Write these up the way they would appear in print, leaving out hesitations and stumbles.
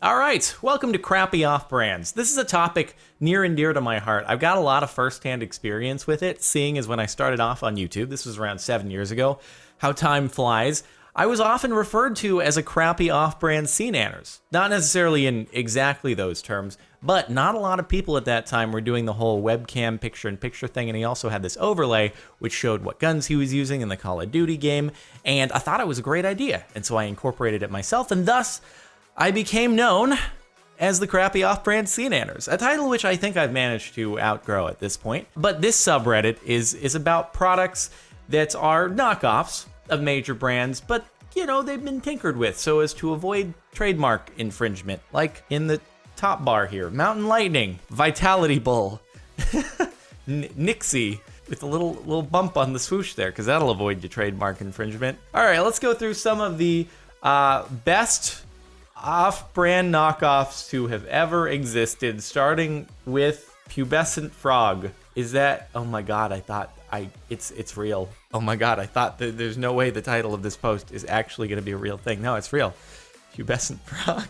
All right, welcome to Crappy Off Brands. This is a topic near and dear to my heart. I've got a lot of firsthand experience with it, seeing as when I started off on YouTube, this was around 7 years ago, how time flies. I was often referred to as a crappy off-brand SeaNanners. Not necessarily in exactly those terms, but not a lot of people at that time were doing the whole webcam picture-in-picture thing, and he also had this overlay which showed what guns he was using in the Call of Duty game, and I thought it was a great idea, and so I incorporated it myself, and thus I became known as the Crappy Off Brand SeaNanners, a title which I think I've managed to outgrow at this point. But this subreddit is about products that are knockoffs of major brands, but you know, they've been tinkered with so as to avoid trademark infringement, like in the top bar here, Mountain Lightning, Vitality Bull, Nixie, with a little bump on the swoosh there, because that'll avoid your trademark infringement. All right, let's go through some of the best off-brand knockoffs to have ever existed, starting with Pubescent Frog. Is that, oh my god, it's real. Oh my god, I thought that there's no way the title of this post is actually going to be a real thing. No, it's real. Pubescent Frog.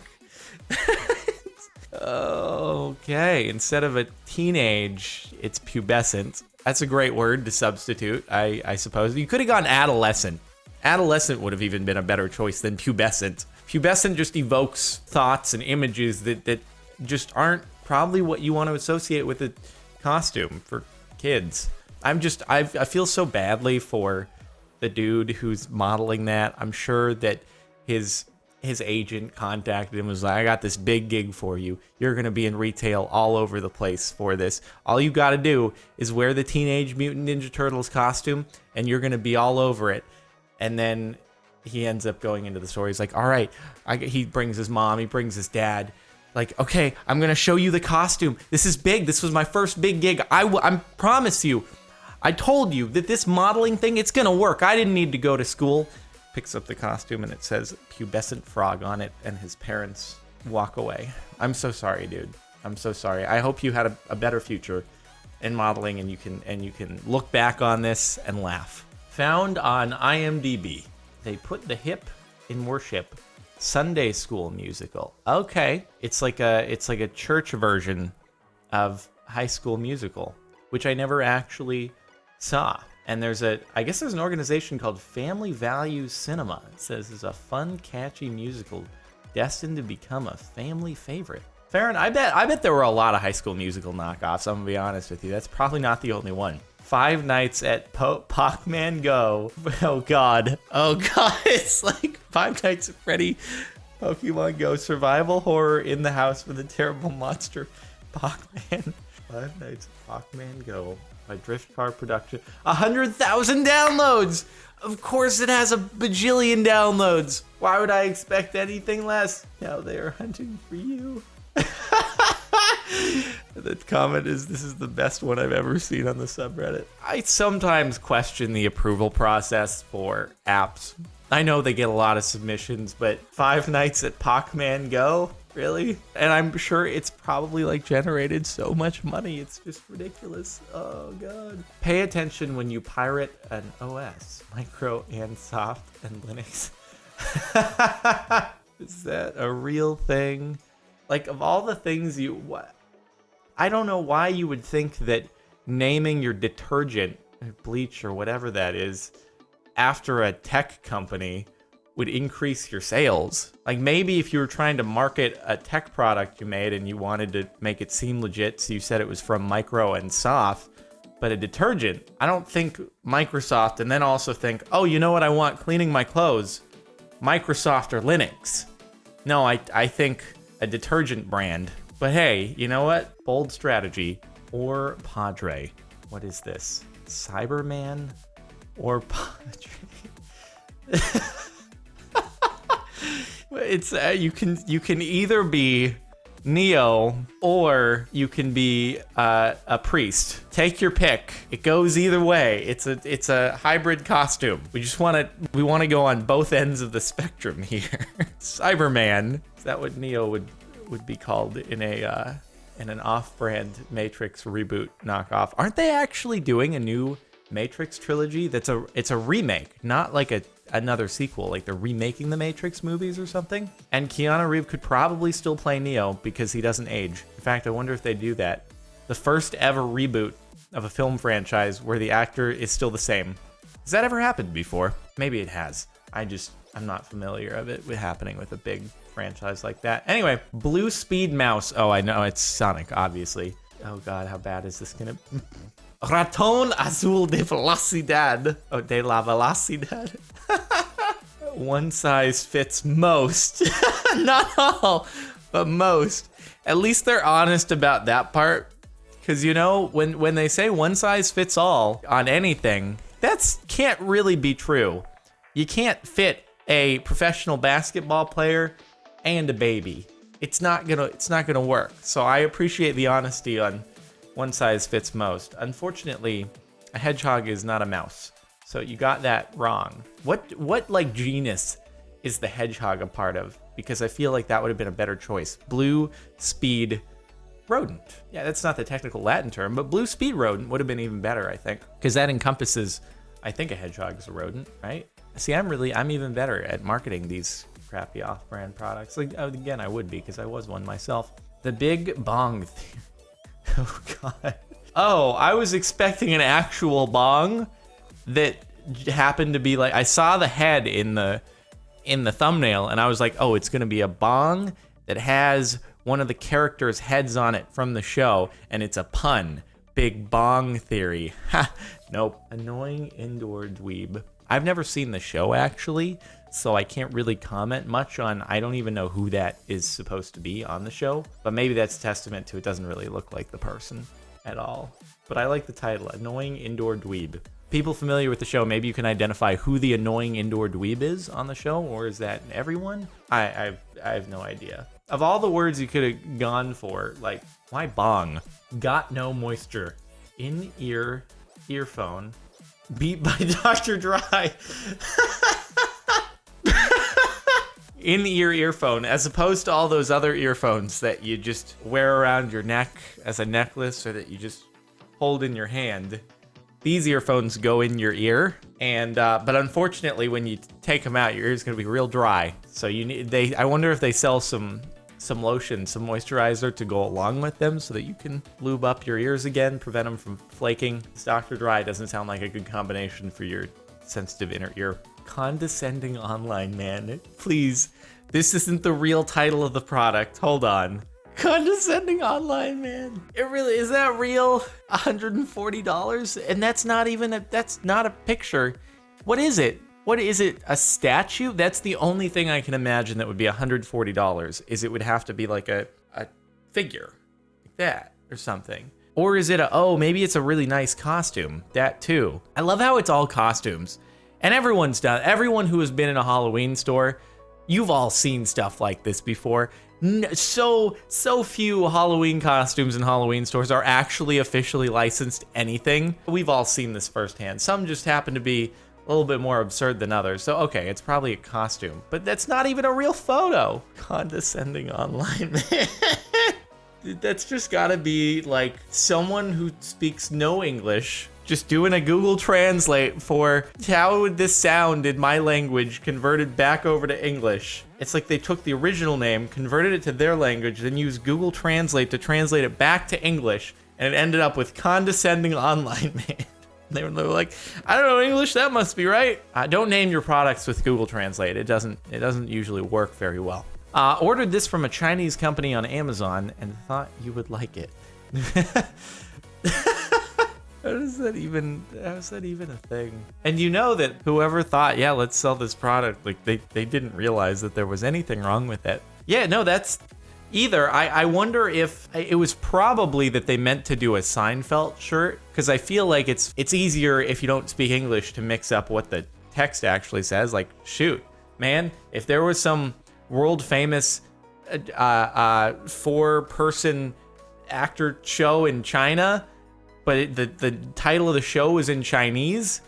Okay, instead of a teenage, it's pubescent. That's a great word to substitute, I suppose. You could have gone adolescent. Adolescent would have even been a better choice than pubescent. Pubescent just evokes thoughts and images that just aren't probably what you want to associate with a costume for kids. I feel so badly for the dude who's modeling that. I'm sure that his agent contacted him and was like, I got this big gig for you. You're going to be in retail all over the place for this. All you got to do is wear the Teenage Mutant Ninja Turtles costume and you're going to be all over it. And then he ends up going into the store. He's like, all right. He brings his mom. He brings his dad. Like, okay, I'm going to show you the costume. This is big. This was my first big gig. I promise you. I told you that this modeling thing, it's going to work. I didn't need to go to school. Picks up the costume and it says Pubescent Frog on it, and his parents walk away. I'm so sorry, dude. I'm so sorry. I hope you had a better future in modeling, and you can look back on this and laugh. Found on IMDb. They put the hip in worship Sunday school musical. Okay, it's like a church version of High School Musical, which I never actually saw. And I guess there's an organization called Family Values Cinema. It says it's a fun, catchy musical destined to become a family favorite. Farron, I bet there were a lot of High School Musical knockoffs. I'm gonna be honest with you. That's probably not the only one. Five Nights at Pac-Man Go. Oh god. It's like Five Nights at Freddy Pokemon Go. Survival horror in the house with a terrible monster. Pac-Man. Five Nights at Pac-Man Go by Drift Car Production. 100,000 downloads. Of course it has a bajillion downloads. Why would I expect anything less? Now they are hunting for you. The comment is, this is the best one I've ever seen on the subreddit. I sometimes question the approval process for apps. I know they get a lot of submissions, but Five Nights at Pac-Man Go? Really? And I'm sure it's probably like generated so much money. It's just ridiculous. Oh god. Pay attention when you pirate an OS. Micro and soft and Linux. Is that a real thing? Like, of all the things I don't know why you would think that naming your detergent, bleach or whatever that is, after a tech company would increase your sales. Like, maybe if you were trying to market a tech product you made and you wanted to make it seem legit, so you said it was from Micro and Soft, but a detergent, I don't think Microsoft and then also think, oh, you know what I want cleaning my clothes? Microsoft or Linux. No, I think a detergent brand. But hey, you know what? Bold strategy. Or Padre. What is this? Cyberman or Padre? It's you can either be Neo or you can be a priest. Take your pick. It goes either way. It's a hybrid costume. We want to go on both ends of the spectrum here. Cyberman. Is that what Neo would be called in an off-brand Matrix reboot knockoff? Aren't they actually doing a new Matrix trilogy? It's a remake, not like a another sequel, like they're remaking the Matrix movies or something. And Keanu Reeves could probably still play Neo because he doesn't age. In fact, I wonder if they do that. The first ever reboot of a film franchise where the actor is still the same. Has that ever happened before? Maybe it has. I'm not familiar of it with happening with a big franchise like that. Anyway, Blue Speed Mouse. Oh, I know, it's Sonic, obviously. Oh God, how bad is this gonna be? Raton Azul de Velocidad. Oh, de la Velocidad. One size fits most. Not all, but most. At least they're honest about that part. Because, you know, when they say one size fits all on anything, that's can't really be true. You can't fit a professional basketball player and a baby. It's not gonna work. So I appreciate the honesty on one size fits most. Unfortunately, a hedgehog is not a mouse. So you got that wrong. What like genus is the hedgehog a part of? Because I feel like that would have been a better choice. Blue speed rodent. Yeah, that's not the technical Latin term, but blue speed rodent would have been even better, I think. Because that encompasses, I think a hedgehog is a rodent, right? See, I'm even better at marketing these crappy off-brand products. Like, again, I would be because I was one myself. The big bong thing. Oh God. Oh, I was expecting an actual bong that happened to be like, I saw the head in the thumbnail and I was like, oh, it's gonna be a bong that has one of the characters' heads on it from the show, and it's a pun. Big bong theory. Ha! Nope. Annoying indoor dweeb. I've never seen the show actually, so I can't really comment much on, I don't even know who that is supposed to be on the show, but maybe that's a testament to it doesn't really look like the person at all. But I like the title, Annoying Indoor Dweeb. People familiar with the show, maybe you can identify who the annoying indoor dweeb is on the show, or is that everyone? I have no idea. Of all the words you could have gone for, like, why bong? Got no moisture. In-ear earphone. Beat by Dr. Dry. In-ear earphone, as opposed to all those other earphones that you just wear around your neck as a necklace or that you just hold in your hand. These earphones go in your ear, and but unfortunately, when you take them out, your ear is going to be real dry. So you need I wonder if they sell some lotion, some moisturizer to go along with them so that you can lube up your ears again, prevent them from flaking. This Dr. Dry doesn't sound like a good combination for your sensitive inner ear. Condescending online man. Please, this isn't the real title of the product. Hold on. Condescending online man. It really is that real? $140? And that's not a picture. What is it? What is it? A statue? That's the only thing I can imagine that would be $140 is it would have to be like a figure like that or something. Or is it maybe it's a really nice costume. That too. I love how it's all costumes. And everyone who has been in a Halloween store, you've all seen stuff like this before. So few Halloween costumes in Halloween stores are actually officially licensed anything. We've all seen this firsthand. Some just happen to be a little bit more absurd than others. So, okay, it's probably a costume, but that's not even a real photo. Condescending online man. That's just gotta be like someone who speaks no English just doing a Google Translate for how would this sound in my language converted back over to English. It's like they took the original name, converted it to their language, then used Google Translate to translate it back to English, and it ended up with condescending online man. They were like, I don't know English, that must be right. Don't name your products with Google Translate. It doesn't usually work very well. Ordered this from a Chinese company on Amazon and thought you would like it. How is that even a thing? And you know that whoever thought, yeah, let's sell this product, like they didn't realize that there was anything wrong with it. Yeah, no, that's either. I wonder if it was probably that they meant to do a Seinfeld shirt, because I feel like it's easier if you don't speak English to mix up what the text actually says. Like, shoot, man, if there was some world famous 4-person actor show in China, but the title of the show is in Chinese,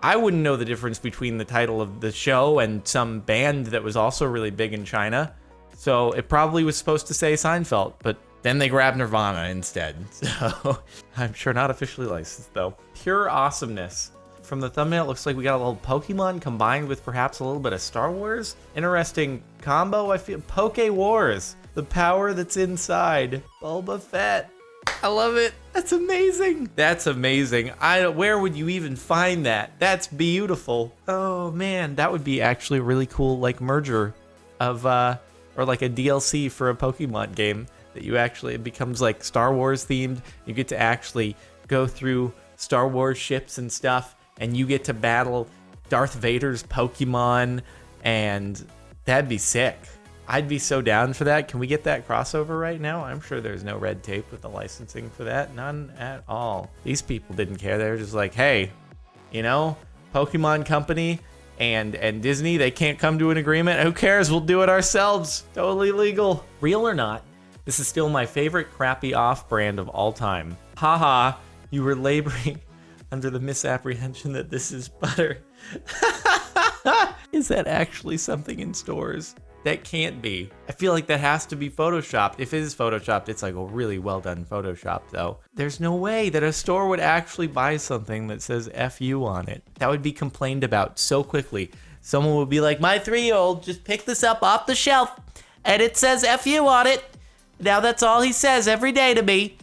I wouldn't know the difference between the title of the show and some band that was also really big in China. So it probably was supposed to say Seinfeld, but then they grabbed Nirvana instead. So I'm sure not officially licensed though. Pure awesomeness. from the thumbnail, it looks like we got a little Pokemon combined with perhaps a little bit of Star Wars. Interesting combo, I feel. Poke Wars. The power that's inside. Bulba Fett. I love it. That's amazing. That's amazing. Where would you even find that? That's beautiful. Oh man, that would be actually a really cool like merger of or like a DLC for a Pokemon game that you actually, it becomes like Star Wars themed. You get to actually go through Star Wars ships and stuff, and you get to battle Darth Vader's Pokemon, and that'd be sick. I'd be so down for that. Can we get that crossover right now? I'm sure there's no red tape with the licensing for that. None at all. These people didn't care. They were just like, hey, you know, Pokemon Company and Disney, they can't come to an agreement. Who cares? We'll do it ourselves. Totally legal. Real or not, this is still my favorite Crappy Off brand of all time. Haha, you were laboring under the misapprehension that this is butter. Is that actually something in stores? That can't be. I feel like that has to be photoshopped. If it is photoshopped, it's like a really well done Photoshop though. There's no way that a store would actually buy something that says FU on it. That would be complained about so quickly. Someone would be like, my 3-year-old just picked this up off the shelf and it says FU on it. Now that's all he says every day to me.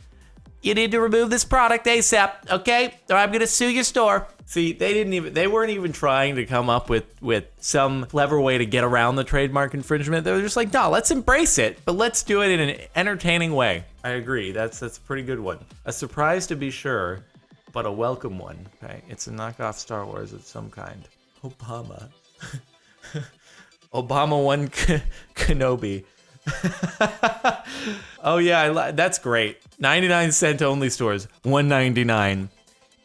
You need to remove this product ASAP, okay? Or I'm gonna sue your store. See, they weren't even trying to come up with some clever way to get around the trademark infringement. They were just like, no, let's embrace it, but let's do it in an entertaining way. I agree, that's a pretty good one. A surprise to be sure, but a welcome one, okay? It's a knockoff Star Wars of some kind. Obama. Obama won Kenobi. Oh yeah, that's great. 99-cent only stores, $1.99.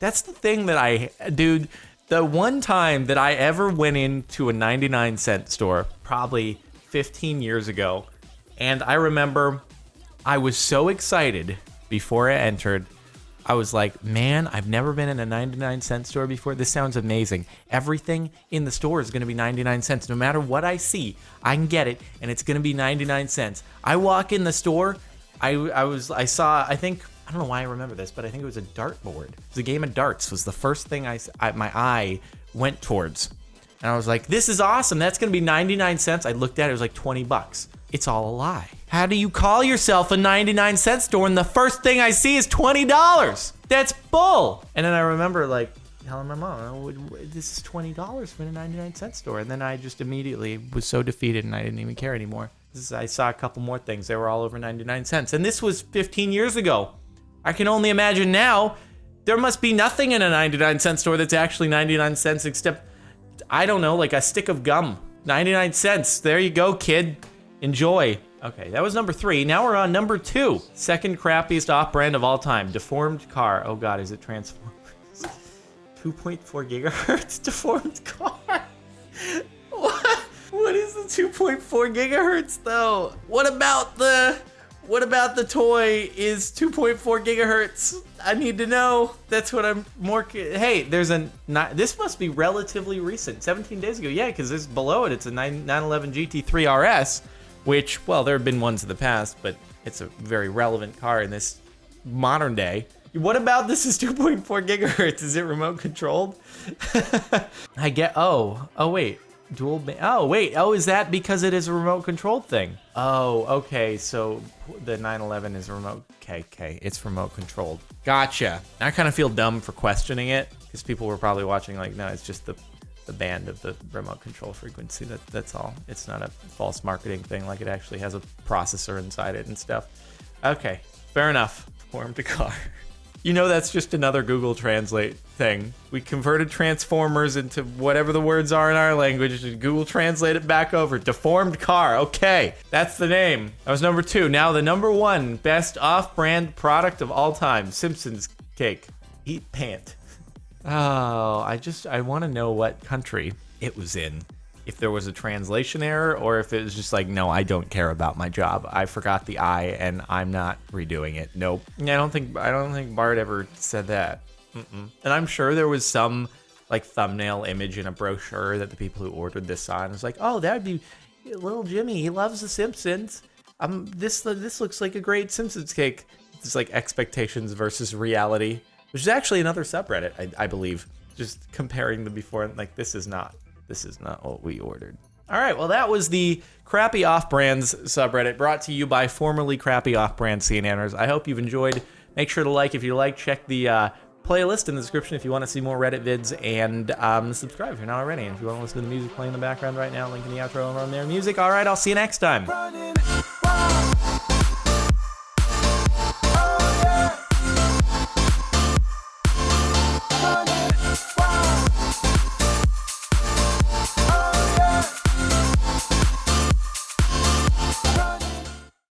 That's the thing that dude, the one time that I ever went into a 99-cent store, probably 15 years ago, and I remember I was so excited before I entered. I was like, man, I've never been in a 99-cent store before. This sounds amazing. Everything in the store is going to be 99 cents. No matter what I see, I can get it, and it's going to be 99 cents. I walk in the store, I saw, I don't know why I remember this, but I think it was a dartboard. It was a game of darts was the first thing my eye went towards. And I was like, this is awesome. That's going to be 99 cents. I looked at it, it was like 20 bucks. It's all a lie. How do you call yourself a 99-cent store and the first thing I see is $20? That's bull. And then I remember like telling my mom, oh, this is $20 for a 99-cent store. And then I just immediately was so defeated and I didn't even care anymore. I saw a couple more things. They were all over 99 cents. And this was 15 years ago. I can only imagine now there must be nothing in a 99-cent store that's actually 99 cents except, I don't know, like a stick of gum. 99 cents. There you go, kid. Enjoy. Okay, that was number 3. Now we're on number 2. Second crappiest off-brand of all time. Deformed car. Oh god, is it Transformers? 2.4 gigahertz deformed car? What is the 2.4 gigahertz though? What about the toy is 2.4 gigahertz? I need to know. That's what I'm more. Hey, this must be relatively recent. 17 days ago. Yeah, because this below it, it's a 911 GT3 RS, which, well, there have been ones in the past, but it's a very relevant car in this modern day. What about this is 2.4 gigahertz? Is it remote controlled? I get, oh wait. Is that because it is a remote controlled thing? Oh, okay, so the 911 is remote, okay, it's remote controlled. Gotcha. I kind of feel dumb for questioning it, because people were probably watching like, no, it's just the band of the remote control frequency, that's all. It's not a false marketing thing, like it actually has a processor inside it and stuff. Okay, fair enough. Formed a car. You know, that's just another Google Translate thing. We converted Transformers into whatever the words are in our language, and Google Translate it back over. Deformed car. Okay, that's the name. That was number 2. Now the number 1 best off-brand product of all time. Simpsons cake. Eat pant. Oh, I want to know what country it was in. If there was a translation error, or if it was just like, no, I don't care about my job. I forgot the I, and I'm not redoing it. Nope. I don't think Bart ever said that. And I'm sure there was some like thumbnail image in a brochure that the people who ordered this saw, and was like, oh, that would be little Jimmy. He loves The Simpsons. This looks like a great Simpsons cake. It's like expectations versus reality, which is actually another subreddit, I believe. just comparing the before and like this is not what we ordered. All right, well that was the Crappy Off Brands subreddit brought to you by formerly Crappy Off Brand SeaNanners. I hope you've enjoyed. Make sure to like if you like. Check the playlist in the description if you want to see more Reddit vids, and subscribe if you're not already. And if you want to listen to the music playing in the background right now, link in the outro over on their music. All right, I'll see you next time.